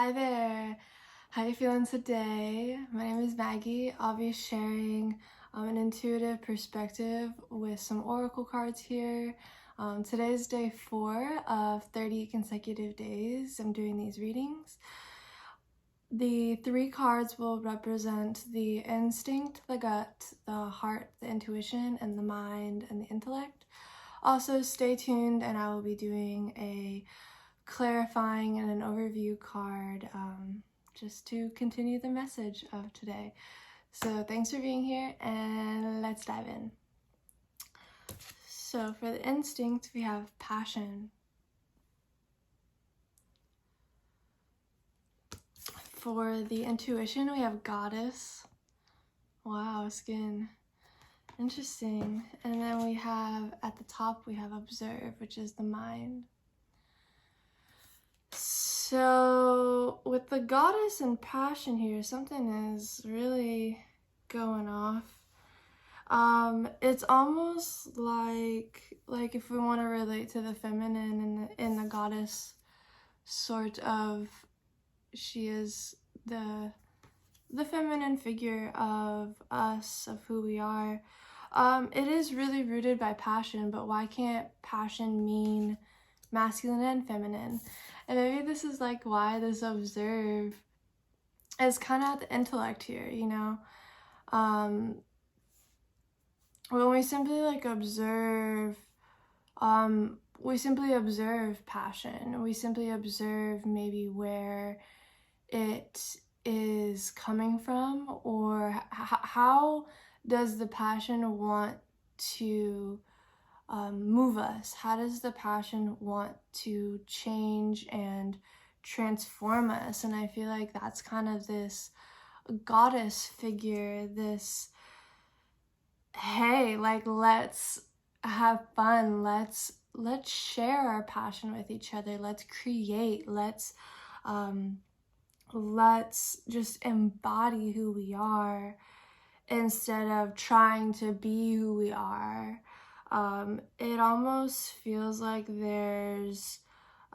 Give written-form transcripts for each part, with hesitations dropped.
Hi there, how you feeling today? My name is Maggie. I'll be sharing an intuitive perspective with some oracle cards here. Today's day 4 of 30 consecutive days I'm doing these readings. The 3 cards will represent the instinct, the gut, the heart, the intuition, and the mind and the intellect. Also stay tuned, and I will be doing a clarifying and an overview card just to continue the message of today. So thanks for being here, and let's dive in. So for the instinct, we have passion. For the intuition, we have goddess. Wow, skin. Interesting. And then we have, at the top, we have observe, which is the mind. So with the goddess and passion here, something is really going off. It's almost like if we want to relate to the feminine in the goddess, sort of, she is the feminine figure of us, of who we are. It is really rooted by passion, but why can't passion mean masculine and feminine? And maybe this is like why this observe is kind of at the intellect here, you know? When we simply observe, we simply observe passion. We simply observe maybe where it is coming from, or how does the passion want to move us? How does the passion want to change and transform us? And I feel like that's kind of this goddess figure, this, hey, let's have fun, let's share our passion with each other, let's create, let's just embody who we are instead of trying to be who we are. It almost feels like there's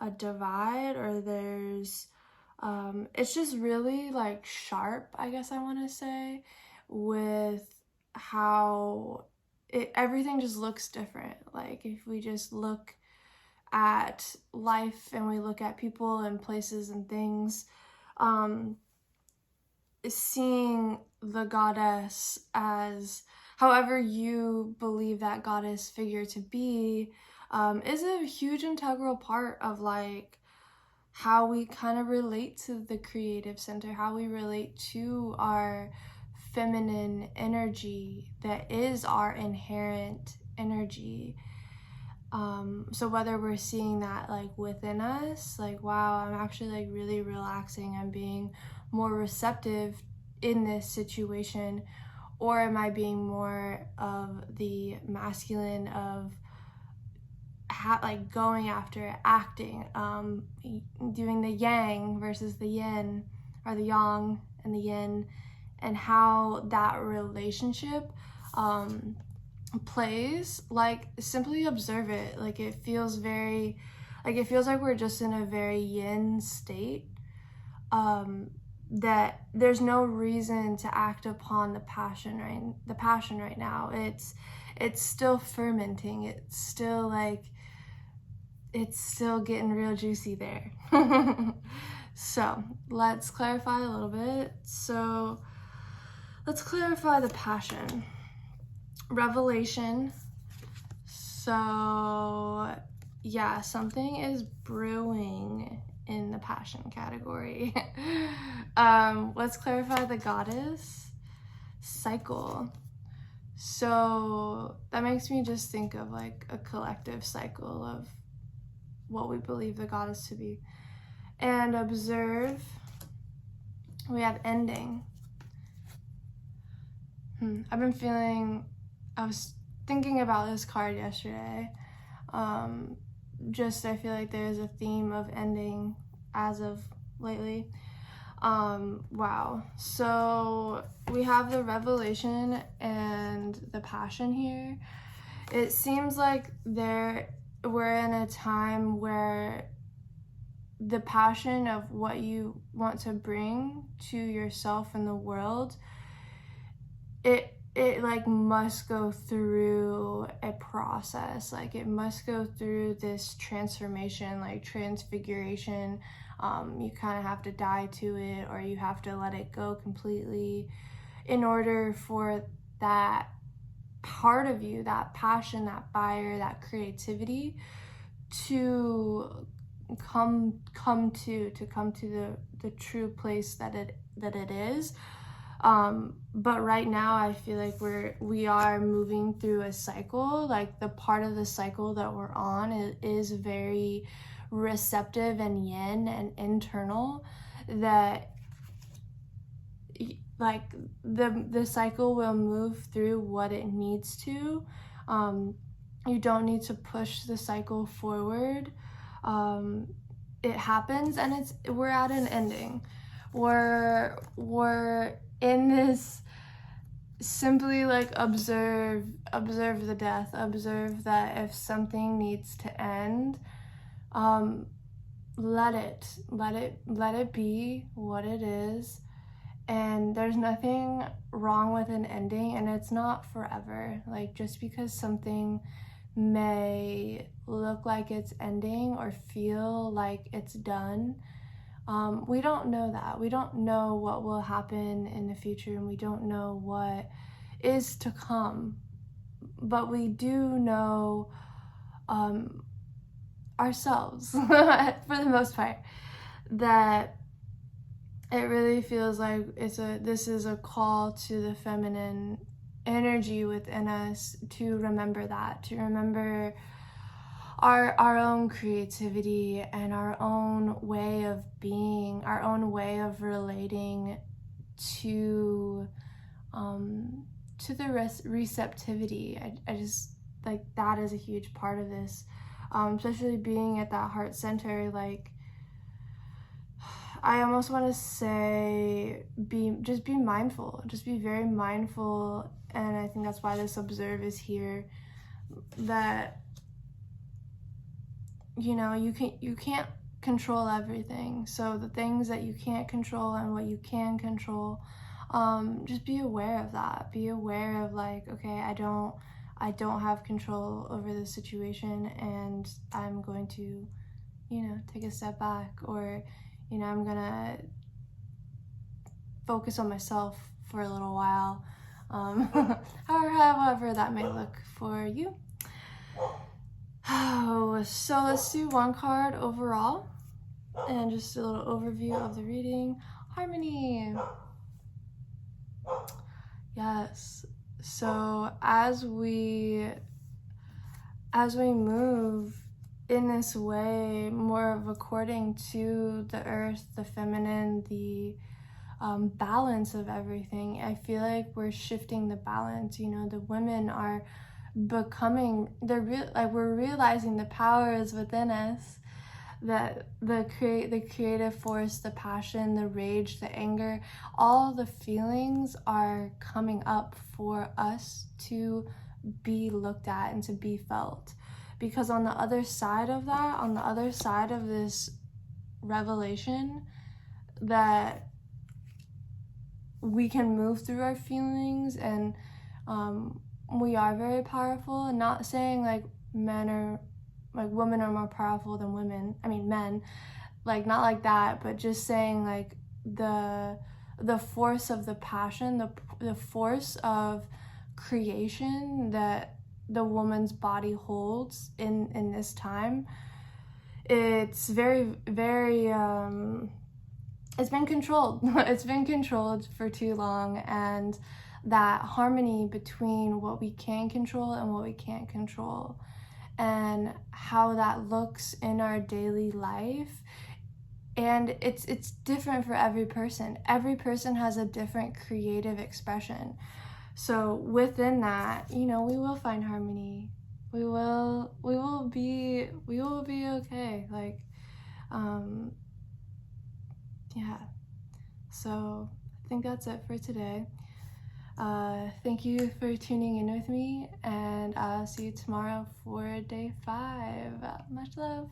a divide, or there's it's just really sharp, I guess I want to say, with how everything just looks different. Like if we just look at life and we look at people and places and things, seeing the goddess as however you believe that goddess figure to be is a huge integral part of how we kind of relate to the creative center, how we relate to our feminine energy that is our inherent energy. So whether we're seeing that within us, wow, I'm actually really relaxing, I'm being more receptive in this situation, or am I being more of the masculine of going after, acting, doing the yang versus the yin, or the yang and the yin, and how that relationship plays. Simply observe it. It feels very it feels like we're just in a very yin state, that there's no reason to act upon the passion right now. It's still fermenting, it's still getting real juicy there. So let's clarify a little bit. So let's clarify the passion. Revelation. So yeah, something is brewing in the passion category. Let's clarify the goddess. Cycle. So that makes me just think of a collective cycle of what we believe the goddess to be. And observe, we have ending. I was thinking about this card yesterday. I feel like there's a theme of ending as of lately. Wow. So we have the revelation and the passion here. It seems like we're in a time where the passion of what you want to bring to yourself and the world, it like must go through a process. Like it must go through this transformation, like transfiguration. You kind of have to die to it, or you have to let it go completely in order for that part of you, that passion, that fire, that creativity to come to the true place that it is. But right now I feel like we are moving through a cycle. Like the part of the cycle that we're on is very receptive and yin and internal, that like the cycle will move through what it needs to. You don't need to push the cycle forward. It happens, and we're at an ending. We're in this, simply like observe the death, observe that if something needs to end, let it be what it is. And there's nothing wrong with an ending, and it's not forever. Like just because something may look like it's ending or feel like it's done, we don't know that. We don't know what will happen in the future, and we don't know what is to come. But we do know ourselves, for the most part, that it really feels like this is a call to the feminine energy within us, to remember that, to remember our own creativity and our own way of being, our own way of relating to the receptivity. I just, like, that is a huge part of this, especially being at that heart center. Like, I almost want to say just be mindful, just be very mindful. And I think that's why this observe is here, that you can't control everything. So the things that you can't control and what you can control, just be aware of that. Be aware of, like, okay, I don't have control over this situation, and I'm going to take a step back, or I'm gonna focus on myself for a little while, however that may look for you. So let's do one card overall, and just a little overview of the reading. Harmony. Yes. So as we move in this way, more of according to the earth, the feminine, the balance of everything, I feel like we're shifting the balance. The women are becoming, we're realizing the power is within us, that the creative force, the passion, the rage, the anger, all the feelings are coming up for us to be looked at and to be felt. Because on the other side of that, on the other side of this revelation, that we can move through our feelings, and we are very powerful. And not saying like women are more powerful than men, like not like that, but just saying like the force of the passion, the force of creation that the woman's body holds in this time, it's very, very it's been controlled. It's been controlled for too long, and that harmony between what we can control and what we can't control, and how that looks in our daily life. And it's different for every person. Every person has a different creative expression. So within that, we will find harmony. We will be okay. Like, yeah. So I think that's it for today. Thank you for tuning in with me, and I'll see you tomorrow for day 5. Much love.